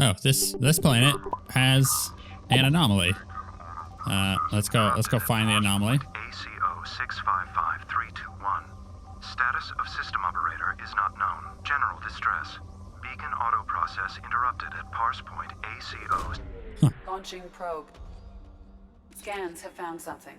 Oh, this planet has an anomaly. Let's go find the anomaly. ACO 655321. Status of system operator is not known. General distress. Beacon auto process interrupted at parse point ACO. Launching probe. Scans have found something.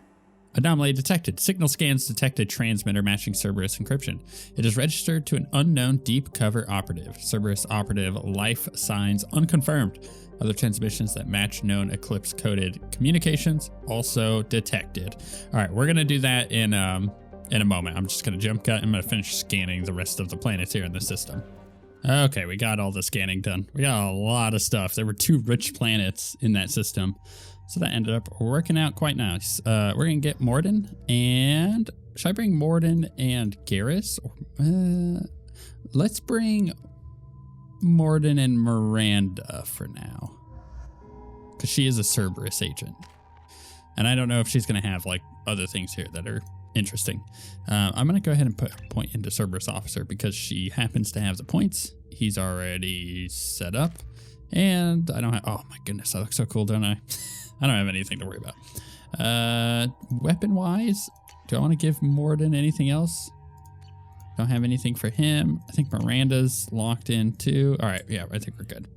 Anomaly detected. Signal scans detected transmitter matching Cerberus encryption. It is registered to an unknown deep cover operative. Cerberus operative life signs unconfirmed. Other transmissions that match known Eclipse coded communications also detected. All right, we're gonna do that in a moment. I'm just gonna jump cut. I'm gonna finish scanning the rest of the planets here in the system. Okay, we got all the scanning done. We got a lot of stuff. There were 2 rich planets in that system. So that ended up working out quite nice. We're going to get Morden and... Should I bring Morden and Garrus? Let's bring Morden and Miranda for now. Because she is a Cerberus agent. And I don't know if she's going to have like other things here that are interesting. I'm going to go ahead and put a point into Cerberus Officer because she happens to have the points. He's already set up. And I don't have... Oh my goodness, I look so cool, don't I? I don't have anything to worry about. Weapon-wise, do I want to give Morden anything else? Don't have anything for him. I think Miranda's locked in too. All right, yeah, I think we're good.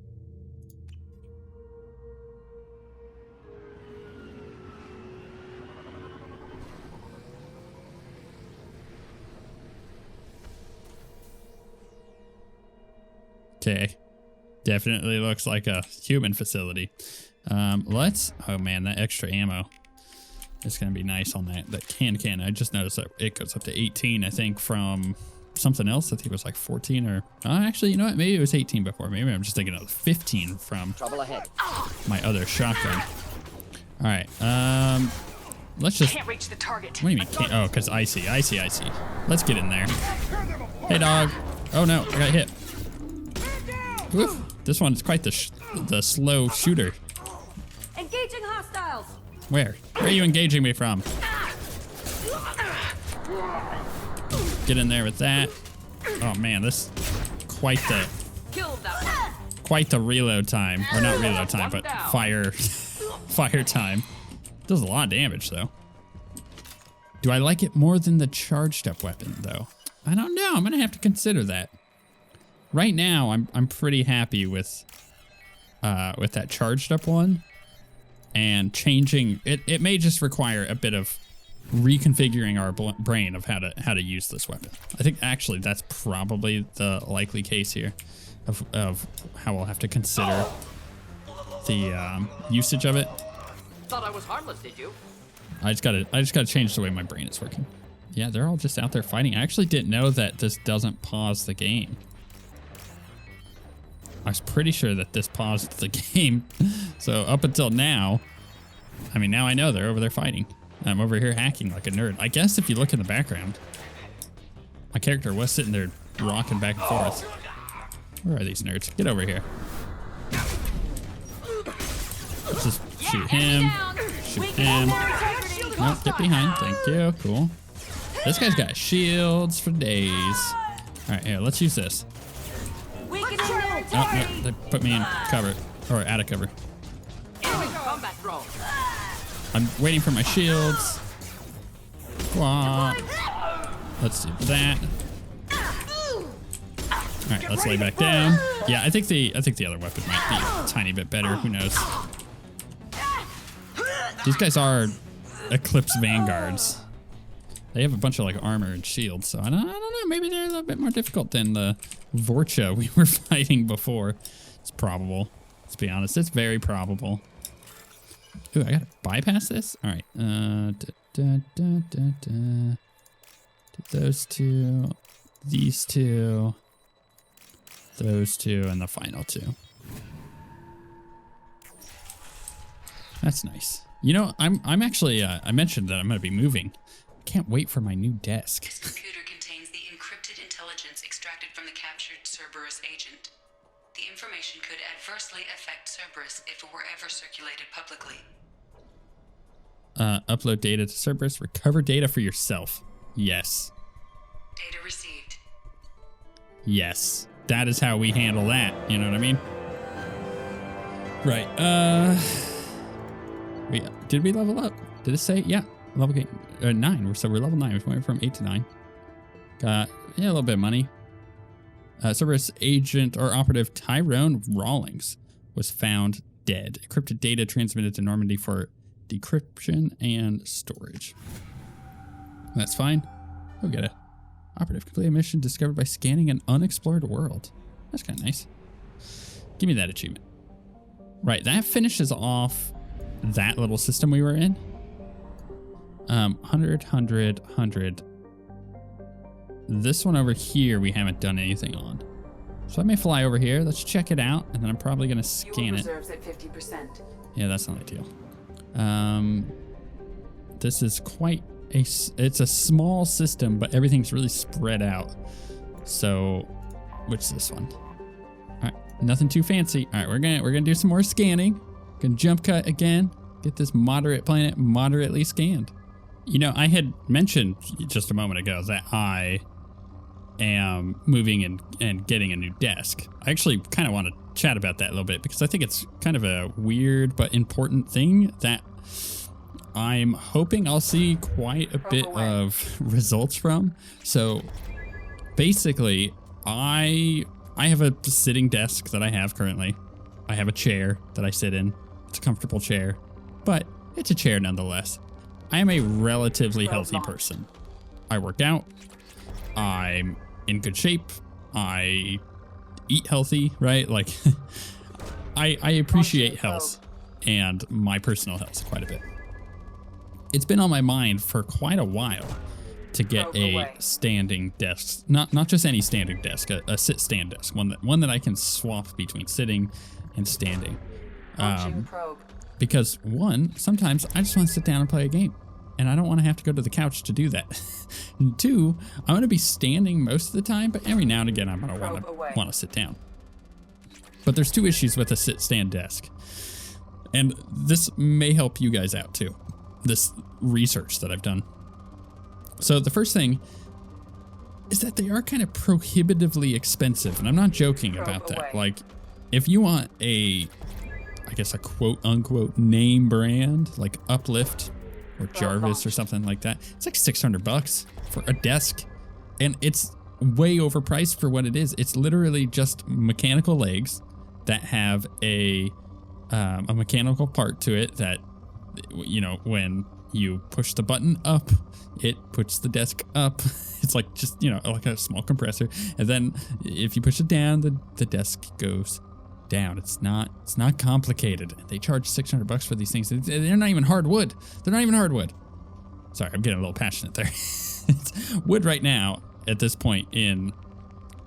Okay. Definitely looks like a human facility. Oh man, that extra ammo is gonna be nice on that can. I just noticed that it goes up to 18, I think, from something else. I think it was like 14 or actually, you know what? Maybe it was 18 before. Maybe I'm just thinking of 15 from my other shotgun. All right, let's just... Can't reach the target. What do you mean can't? Oh, because I see. Let's get in there. Hey, dog. Oh no, I got hit. Woof. This one's quite the slow shooter. Engaging hostiles. Where are you engaging me from? Get in there with that. Oh man, this quite the reload time, or not reload time, but fire time. Does a lot of damage though. Do I like it more than the charged up weapon though? I don't know. I'm gonna have to consider that. Right now, I'm pretty happy with that charged up one, and changing it. It may just require a bit of reconfiguring our brain of how to use this weapon. I think actually that's probably the likely case here of how we'll have to consider the usage of it. Thought I was harmless, did you? I just gotta change the way my brain is working. Yeah, they're all just out there fighting. I actually didn't know that this doesn't pause the game. I was pretty sure that this paused the game. So up until now, I mean, now I know they're over there fighting. I'm over here hacking like a nerd. I guess if you look in the background, my character was sitting there rocking back and forth. Where are these nerds? Get over here. Let's just shoot him. Shoot him. Nope, get behind. Thank you. Cool. This guy's got shields for days. All right, here, let's use this. Oh, no, they put me in cover, or out of cover. I'm waiting for my shields. Wah. Let's do that. All right, let's lay back down. Yeah, I think the other weapon might be a tiny bit better. Who knows? These guys are Eclipse Vanguards. They have a bunch of like armor and shields, so I don't know. Maybe they're a little bit more difficult than the Vorcha we were fighting before. It's probable. Let's be honest. It's very probable. Ooh, I gotta bypass this. All right. Those two, these two, those two, and the final two. That's nice. You know, I'm actually. I mentioned that I'm gonna be moving. Can't wait for my new desk. This computer contains the encrypted intelligence extracted from the captured Cerberus agent. The information could adversely affect Cerberus if it were ever circulated publicly. Upload data to Cerberus. Recover data for yourself. Yes. Data received. Yes. That is how we handle that. You know what I mean? Right. Did we level up? Did it say? Yeah. Level 9. So we're level 9. We went from 8 to 9. Got a little bit of money. Cerberus agent or operative Tyrone Rawlings was found dead. Encrypted data transmitted to Normandy for decryption and storage. That's fine. We'll get it. Operative complete a mission discovered by scanning an unexplored world. That's kind of nice. Give me that achievement. Right, that finishes off that little system we were in. 100, 100, 100. This one over here we haven't done anything on. So I may fly over here. Let's check it out, and then I'm probably going to scan it. Reserves at 50%. Yeah, that's not ideal. This is quite it's a small system, but everything's really spread out. So, which is this one? All right, nothing too fancy. All right, we're gonna do some more scanning. Gonna jump cut again. Get this moderate planet moderately scanned. You know, I had mentioned just a moment ago that I am moving and getting a new desk. I actually kind of want to chat about that a little bit because I think it's kind of a weird but important thing that I'm hoping I'll see quite a bit of results from. So basically, I have a sitting desk that I have currently. I have a chair that I sit in. It's a comfortable chair, but it's a chair nonetheless. I am a relatively healthy person. I work out. I'm in good shape. I eat healthy, right? Like, I appreciate health and my personal health quite a bit. It's been on my mind for quite a while to get a standing desk, not just any standing desk, a sit-stand desk, one that I can swap between sitting and standing. Because one, sometimes I just want to sit down and play a game, and I don't want to have to go to the couch to do that. And two, I want to be standing most of the time, but every now and again I'm going to want to sit down. But there's two issues with a sit-stand desk, and this may help you guys out too. This research that I've done. So the first thing is that they are kind of prohibitively expensive, and I'm not joking about that. Like, if you want I guess a quote unquote name brand like Uplift or Jarvis or something like that, it's like $600 for a desk, and it's way overpriced for what it is. It's literally just mechanical legs that have a mechanical part to it that, you know, when you push the button up, it puts the desk up. It's like just, you know, like a small compressor. And then if you push it down, the desk goes down. It's not complicated. They charge $600 for these things. They're not even hardwood. They're not even hardwood. Sorry, I'm getting a little passionate there. It's wood right now at this point in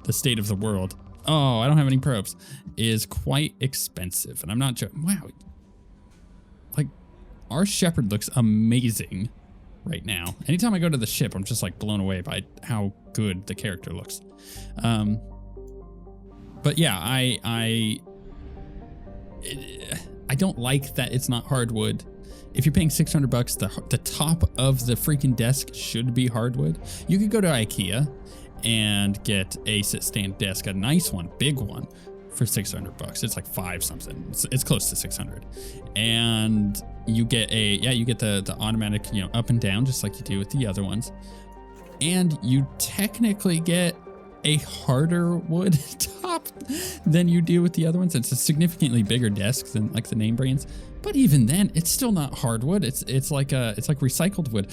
the state of the world. Oh, I don't have any probes. Is quite expensive. And I'm not joking. Wow. Like, our Shepherd looks amazing right now. Anytime I go to the ship, I'm just like blown away by how good the character looks. But yeah, I don't like that it's not hardwood. If you're paying $600, the top of the freaking desk should be hardwood. You could go to IKEA and get a sit-stand desk, a nice one, big one, for $600. It's like $5 something. It's close to 600, and you get the automatic, you know, up and down just like you do with the other ones, and you technically get a harder wood top than you do with the other ones. It's a significantly bigger desk than like the name brands, but even then, it's still not hardwood. It's like recycled wood,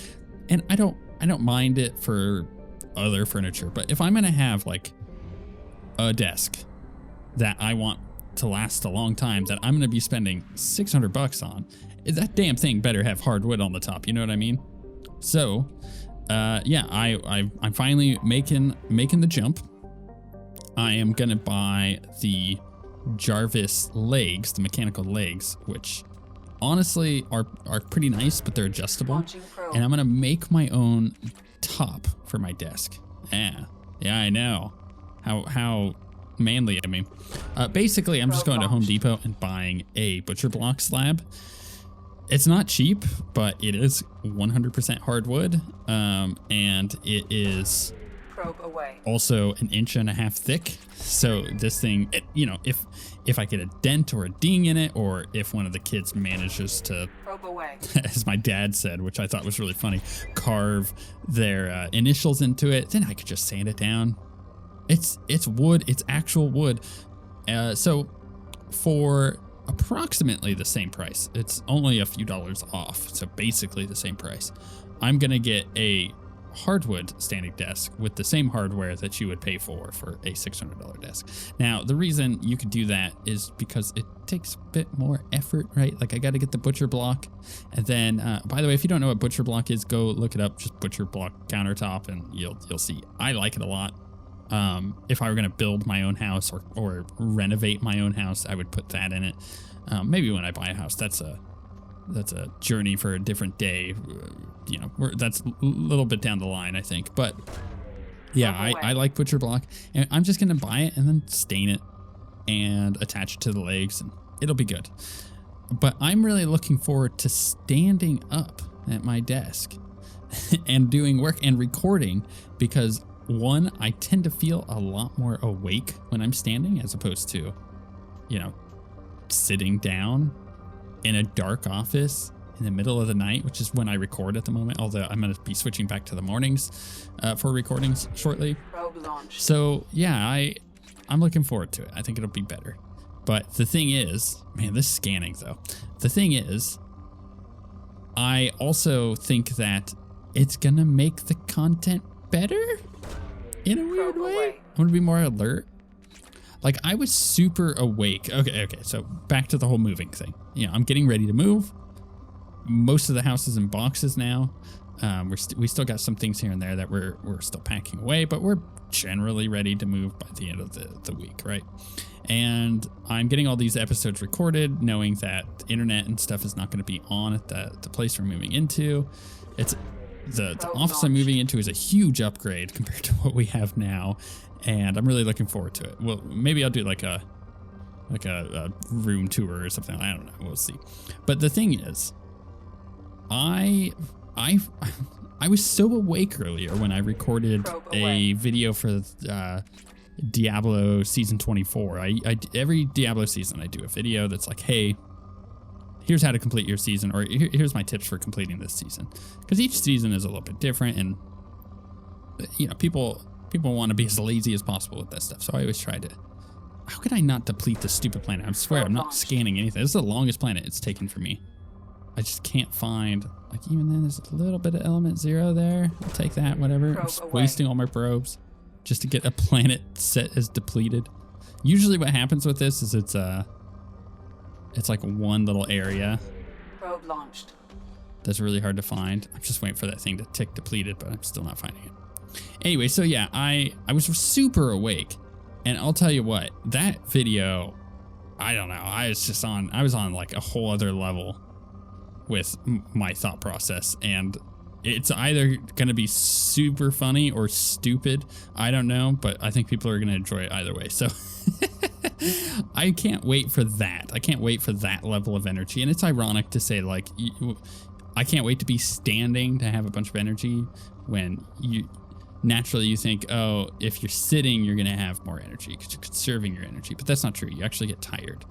and I don't mind it for other furniture, but if I'm gonna have like a desk that I want to last a long time, that I'm gonna be spending $600 on, that damn thing better have hardwood on the top. You know what I mean? So, yeah, I'm finally making the jump. I am gonna buy the Jarvis legs, the mechanical legs, which honestly are pretty nice, but they're adjustable. And I'm gonna make my own top for my desk. Yeah, I know how manly I mean. Basically, I'm just going to Home Depot and buying a butcher block slab. It's not cheap, but it is 100% hardwood, and it is Probe away. Also 1.5 inches thick. So this thing, if I get a dent or a ding in it, or if one of the kids manages to, Probe away. as my dad said, which I thought was really funny, carve their initials into it, then I could just sand it down. It's wood. It's actual wood. So for approximately the same price, it's only a few dollars off. So basically the same price. I'm going to get a hardwood standing desk with the same hardware that you would pay for a $600 desk. Now, the reason you could do that is because it takes a bit more effort, right? Like I got to get the butcher block. And then, by the way, if you don't know what butcher block is, go look it up. Just butcher block countertop and you'll see. I like it a lot. If I were going to build my own house or renovate my own house, I would put that in it. Maybe when I buy a house, that's a journey for a different day. That's a little bit down the line, I think. But yeah, I like butcher block, and I'm just going to buy it and then stain it and attach it to the legs, and it'll be good. But I'm really looking forward to standing up at my desk and doing work and recording because, one, I tend to feel a lot more awake when I'm standing as opposed to, sitting down in a dark office in the middle of the night, which is when I record at the moment, although I'm going to be switching back to the mornings for recordings shortly. Probe launch. So yeah, I'm looking forward to it. I think it'll be better. But the thing is, man, this scanning though, the thing is, I also think that it's going to make the content better in a weird way. I'm going to be more alert. Like I was super awake. Okay. So back to the whole moving thing. I'm getting ready to move. Most of the house is in boxes now. We still got some things here and there that we're still packing away, but we're generally ready to move by the end of the week, right? And I'm getting all these episodes recorded, knowing that the internet and stuff is not going to be on at the place we're moving into. It's the office I'm moving into is a huge upgrade compared to what we have now, and I'm really looking forward to it. Well, maybe I'll do like a room tour or something. I don't know. We'll see. But the thing is, I was so awake earlier when I recorded a video for Diablo season 24. I every Diablo season I do a video that's like, hey, here's how to complete your season, or here's my tips for completing this season, because each season is a little bit different, and people want to be as lazy as possible with that stuff. So I always try to. How could I not deplete this stupid planet? I swear I'm not scanning anything. This is the longest planet it's taken for me. I just can't find, like, even then there's a little bit of element 0 there. I'll take that, whatever. I'm just wasting all my probes just to get a planet set as depleted. Usually what happens with this is it's like one little area. Probe launched. That's really hard to find. I'm just waiting for that thing to tick depleted, but I'm still not finding it. Anyway, so yeah, I was super awake. And I'll tell you what, that video, I don't know. I was on like a whole other level with my thought process, and it's either going to be super funny or stupid. I don't know, but I think people are going to enjoy it either way. So I can't wait for that. I can't wait for that level of energy. And it's ironic to say, like, I can't wait to be standing to have a bunch of energy when naturally you think, oh, if you're sitting, you're going to have more energy because you're conserving your energy. But that's not true. You actually get tired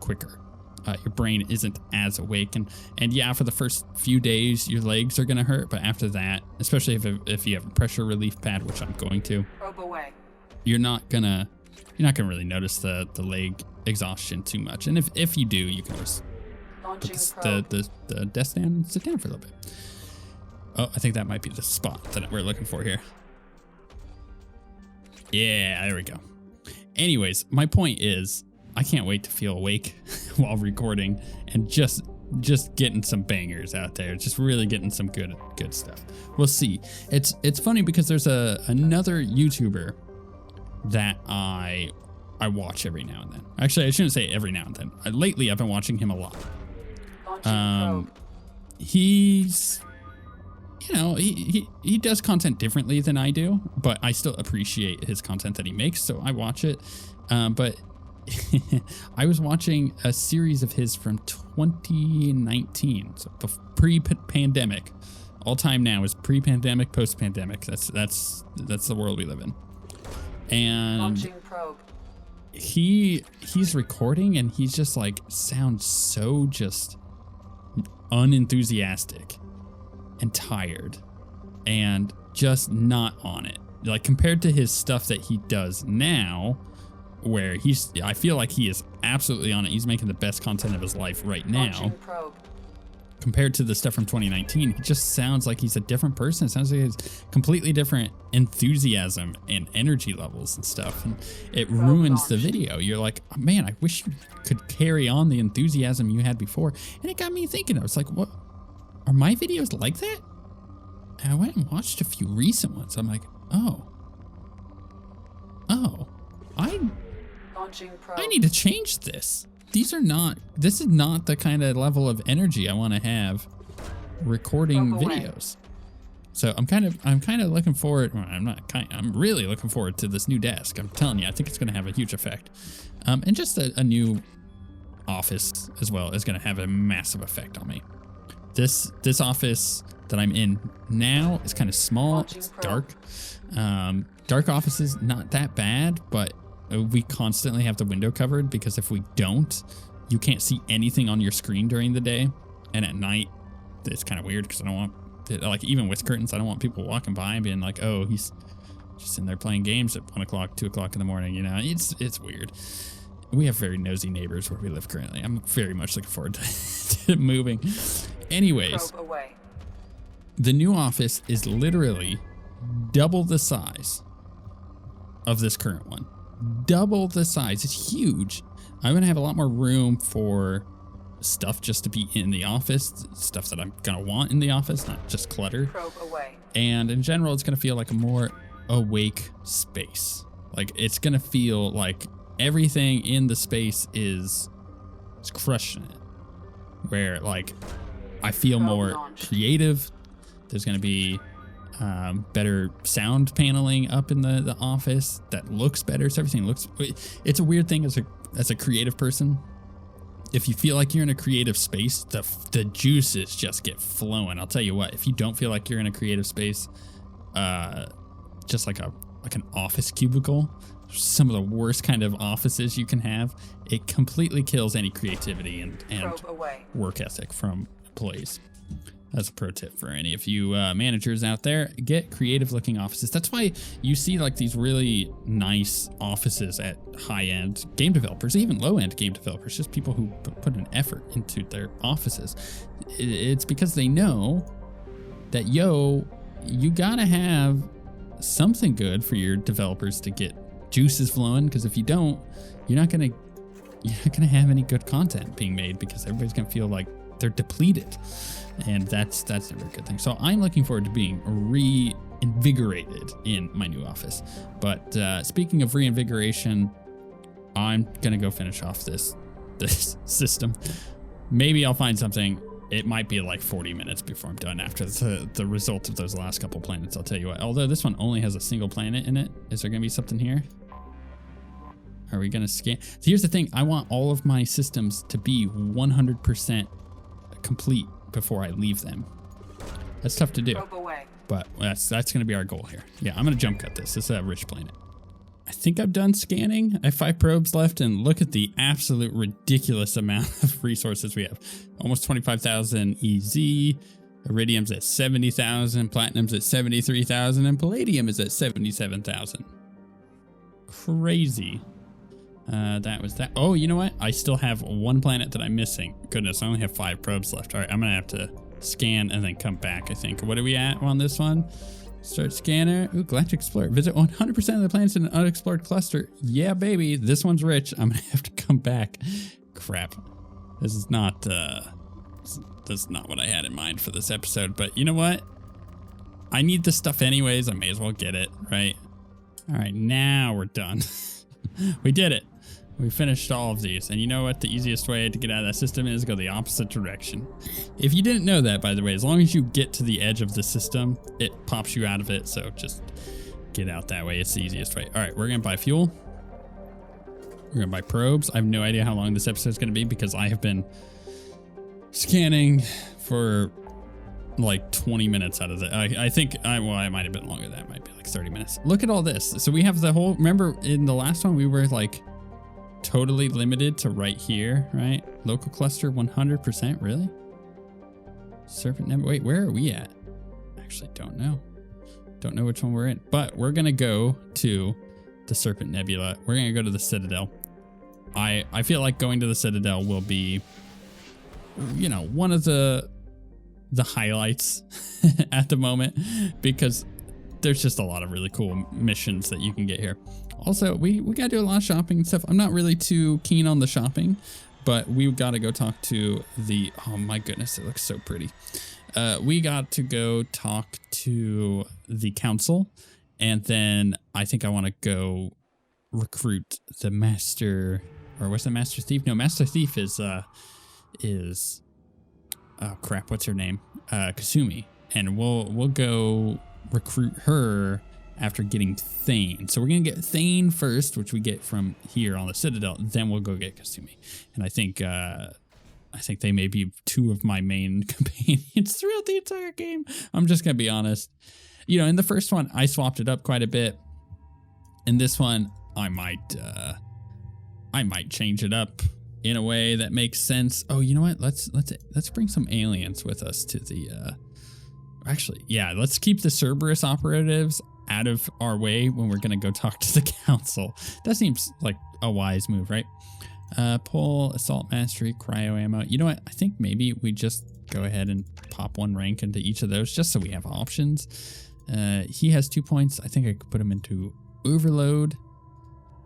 quicker. Your brain isn't as awake. And yeah, for the first few days, your legs are going to hurt. But after that, especially if you have a pressure relief pad, which I'm going to, you're not going to really notice the leg exhaustion too much. And if you do, you can always put the desk down and sit down for a little bit. Oh, I think that might be the spot that we're looking for here. Yeah, there we go. Anyways, my point is, I can't wait to feel awake while recording and just getting some bangers out there. Just really getting some good stuff. We'll see. It's funny because there's another YouTuber that I watch every now and then. Actually, I shouldn't say every now and then. Lately, I've been watching him a lot. He's, he does content differently than I do, but I still appreciate his content that he makes, so I watch it. But I was watching a series of his from 2019, so pre-pandemic, All time now is pre-pandemic, post-pandemic. That's the world we live in. And Launching probe. he's recording and he's just like sounds so just unenthusiastic and tired and just not on it. Like compared to his stuff that he does now, where I feel like he is absolutely on it. He's making the best content of his life right now. Launching probe. Compared to the stuff from 2019, he just sounds like he's a different person. It sounds like he has completely different enthusiasm and energy levels and stuff. And it ruins the video. You're like, oh, man, I wish you could carry on the enthusiasm you had before. And it got me thinking, I was like, what? Are my videos like that? And I went and watched a few recent ones. I'm like, oh, Launching probe. I need to change this. This is not the kind of level of energy I want to have recording videos. So I'm kind of looking forward. Well, I'm really looking forward to this new desk. I'm telling you, I think it's going to have a huge effect. And just a new office as well is going to have a massive effect on me. This office that I'm in now is kind of small. It's dark. Dark offices, not that bad, but we constantly have the window covered because if we don't, you can't see anything on your screen during the day. And at night, it's kind of weird because I don't want, like, even with curtains, I don't want people walking by and being like, oh, he's just in there playing games at 1 o'clock, 2 o'clock in the morning. You know, it's weird. We have very nosy neighbors where we live currently. I'm very much looking forward to moving. Anyways, the new office is literally double the size of this current one. Double the size. It's huge. I'm going to have a lot more room for stuff just to be in the office, stuff that I'm going to want in the office, not just clutter. And in general, it's going to feel like a more awake space. Like it's going to feel like everything in the space is crushing it. Where like I feel more creative. There's going to be better sound paneling up in the office that looks better. So everything looks, it's a weird thing as a creative person. If you feel like you're in a creative space, the juices just get flowing. I'll tell you what, if you don't feel like you're in a creative space, just like an office cubicle, some of the worst kind of offices you can have, it completely kills any creativity and work ethic from employees. That's a pro tip for any of you managers out there. Get creative looking offices. That's why you see like these really nice offices at high-end game developers, even low-end game developers, just people who put an effort into their offices. It's because they know that, you gotta have something good for your developers to get juices flowing, because if you don't, you're not gonna have any good content being made, because everybody's gonna feel like they're depleted. And that's never a good thing. So I'm looking forward to being reinvigorated in my new office. But speaking of reinvigoration, I'm going to go finish off this system. Maybe I'll find something. It might be like 40 minutes before I'm done after the result of those last couple planets. I'll tell you what. Although this one only has a single planet in it. Is there going to be something here? Are we going to scan? So here's the thing. I want all of my systems to be 100% complete before I leave them. That's tough to do, but that's going to be our goal here. Yeah, I'm going to jump cut this. This is a rich planet. I think I'm done scanning. I have 5 probes left, and look at the absolute ridiculous amount of resources we have. Almost 25,000 EZ, iridium's at 70,000, platinum's at 73,000, and palladium is at 77,000. Crazy. That was that. Oh, you know what? I still have one planet that I'm missing. Goodness, I only have 5 probes left. All right, I'm going to have to scan and then come back, I think. What are we at on this one? Start scanner. Ooh, Galactic Explorer. Visit 100% of the planets in an unexplored cluster. Yeah, baby. This one's rich. I'm going to have to come back. Crap. This is not what I had in mind for this episode. But you know what? I need this stuff anyways. I may as well get it, right? All right, now we're done. We did it. We finished all of these. And you know what the easiest way to get out of that system is? Go the opposite direction. If you didn't know that, by the way, as long as you get to the edge of the system, it pops you out of it. So just get out that way. It's the easiest way. All right, we're going to buy fuel. We're going to buy probes. I have no idea how long this episode is going to be because I have been scanning for like 20 minutes out of it. I think, well, it might have been longer than that. It might be like 30 minutes. Look at all this. So we have the whole, remember in the last one, we were like totally limited to right here, right? Local cluster 100%, really? Serpent Nebula, wait, where are we at? Actually, don't know. Don't know which one we're in, but we're going to go to the Serpent Nebula. We're going to go to the Citadel. I feel like going to the Citadel will be, you know, one of the highlights at the moment, because there's just a lot of really cool missions that you can get here. Also, we got to do a lot of shopping and stuff. I'm not really too keen on the shopping, but we got to go talk to the, oh my goodness, it looks so pretty. We got to go talk to the council, and then I think I want to go recruit the master, or what's the master thief? No, master thief is oh crap, what's her name? Kasumi. And we'll go recruit her after getting Thane. So we're gonna get Thane first, which we get from here on the Citadel. Then we'll go get Kasumi. And I think they may be two of my main companions throughout the entire game. I'm just gonna be honest. You know, in the first one, I swapped it up quite a bit. In this one, I might change it up in a way that makes sense. Oh, you know what? Let's bring some aliens with us to the. Actually, yeah, let's keep the Cerberus operatives out of our way when we're gonna go talk to the council. That seems like a wise move, right? Pull assault mastery, cryo ammo. You know what? I think maybe we just go ahead and pop one rank into each of those just so we have options. He has 2 points. I think I could put him into overload.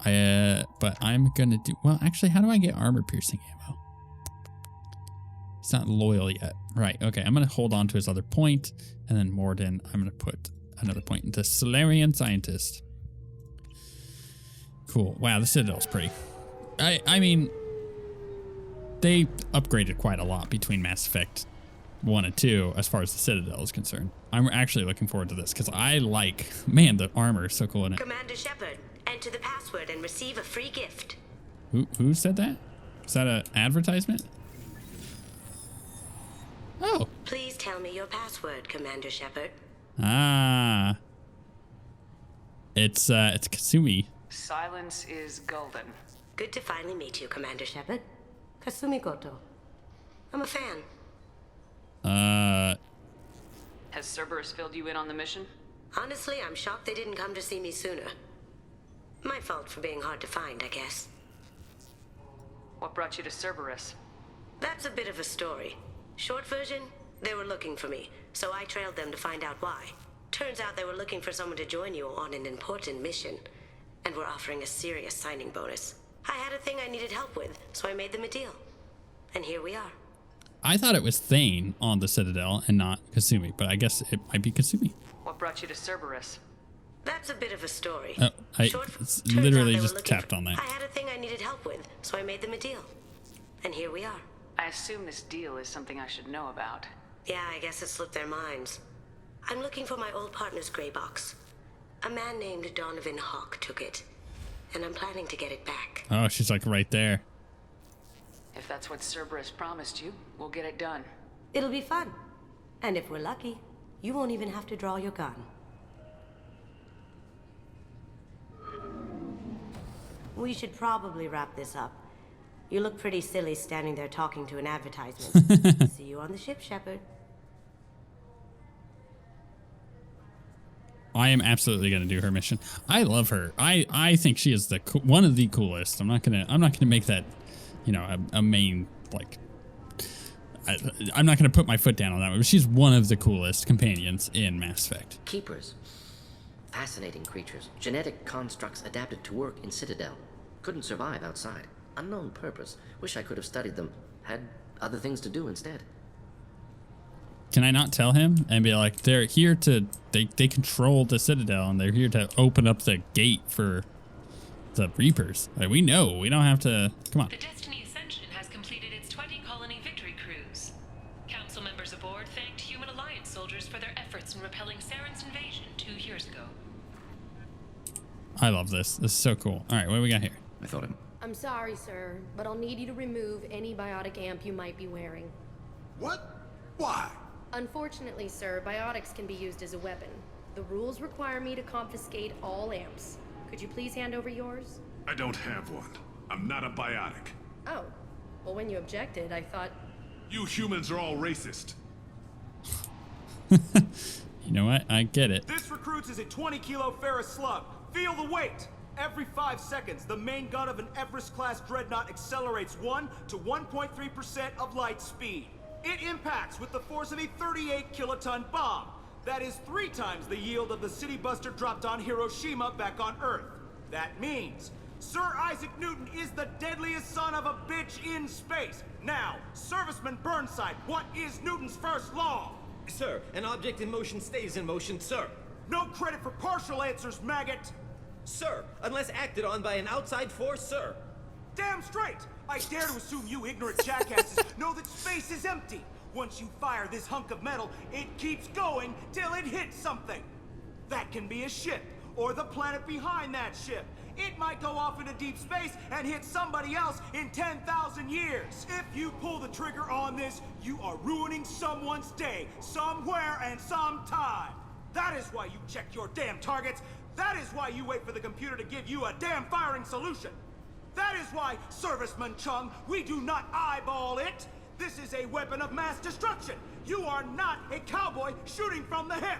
But I'm gonna do, well, actually, how do I get armor piercing ammo? He's not loyal yet. Right, okay, I'm gonna hold on to his other point, and then Morden, I'm gonna put another point into Solarian Scientist. Cool. Wow, the Citadel's pretty. I mean, they upgraded quite a lot between Mass Effect 1 and 2 as far as the Citadel is concerned. I'm actually looking forward to this because I like, man, the armor is so cool in it. Commander Shepard, enter the password and receive a free gift. Who said that? Is that an advertisement? Oh. Please tell me your password, Commander Shepard. Ah. It's Kasumi. Silence is golden. Good to finally meet you, Commander Shepard. Kasumi Goto. I'm a fan. Has Cerberus filled you in on the mission? Honestly, I'm shocked they didn't come to see me sooner. My fault for being hard to find, I guess. What brought you to Cerberus? That's a bit of a story. Short version, they were looking for me, so I trailed them to find out why. Turns out they were looking for someone to join you on an important mission, and were offering a serious signing bonus. I had a thing I needed help with, so I made them a deal. And here we are. I thought it was Thane on the Citadel and not Kasumi, but I guess it might be Kasumi. What brought you to Cerberus? That's a bit of a story. Oh, I Turns literally out they just were looking tapped on that. I had a thing I needed help with, so I made them a deal. And here we are. I assume this deal is something I should know about. Yeah, I guess it slipped their minds. I'm looking for my old partner's gray box. A man named Donovan Hawk took it, and I'm planning to get it back. Oh, she's like right there. If that's what Cerberus promised you, we'll get it done. It'll be fun. And if we're lucky, you won't even have to draw your gun. We should probably wrap this up. You look pretty silly standing there talking to an advertisement. See you on the ship, Shepard. I am absolutely going to do her mission. I love her. I think she is one of the coolest. I'm not gonna make that, you know, a main, like, I'm not gonna put my foot down on that one, but she's one of the coolest companions in Mass Effect. Keepers. Fascinating creatures. Genetic constructs adapted to work in Citadel. Couldn't survive outside. Unknown purpose. Wish I could have studied them. Had other things to do instead. Can I not tell him and be like, they're here to, they control the Citadel and they're here to open up the gate for the Reapers. Like, we know, we don't have to, come on. The Destiny Ascension has completed its 20-colony victory cruise. Council members aboard thanked Human Alliance soldiers for their efforts in repelling Saren's invasion 2 years ago. I love this. This is so cool. All right, what do we got here? I thought him. I'm sorry, sir, but I'll need you to remove any biotic amp you might be wearing. What? Why? Unfortunately, sir, biotics can be used as a weapon. The rules require me to confiscate all amps. Could you please hand over yours? I don't have one. I'm not a biotic. Oh. Well, when you objected, I thought... You humans are all racist. You know what? I get it. This recruits is a 20-kilo ferrous slug. Feel the weight! Every 5 seconds, the main gun of an Everest-class dreadnought accelerates 1 to 1.3% of light speed. It impacts with the force of a 38-kiloton bomb. That is 3 times the yield of the city buster dropped on Hiroshima back on Earth. That means Sir Isaac Newton is the deadliest son of a bitch in space. Now, Serviceman Burnside, what is Newton's first law? Sir, an object in motion stays in motion, sir. No credit for partial answers, maggot! Sir, unless acted on by an outside force, sir. Damn straight! I dare to assume you ignorant jackasses know that space is empty. Once you fire this hunk of metal, it keeps going till it hits something. That can be a ship, or the planet behind that ship. It might go off into deep space and hit somebody else in 10,000 years. If you pull the trigger on this, you are ruining someone's day, somewhere and sometime. That is why you check your damn targets. That is why you wait for the computer to give you a damn firing solution. That is why, Serviceman Chung, we do not eyeball it. This is a weapon of mass destruction. You are not a cowboy shooting from the hip.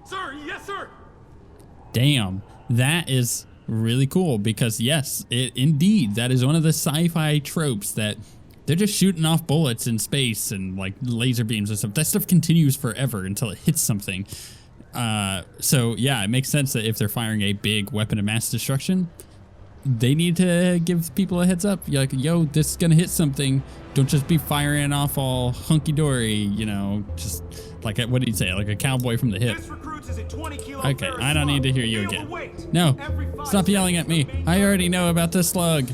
Sir, yes, sir. Damn, that is really cool because yes, indeed, that is one of the sci-fi tropes that they're just shooting off bullets in space and like laser beams and stuff. That stuff continues forever until it hits something. So yeah, it makes sense that if they're firing a big weapon of mass destruction, they need to give people a heads up. You're like, yo, this is gonna hit something. Don't just be firing off all hunky-dory, you know, just like, what did he say? Like a cowboy from the hip. Okay, I don't need to hear you again. No, stop yelling at me. I already know about this slug.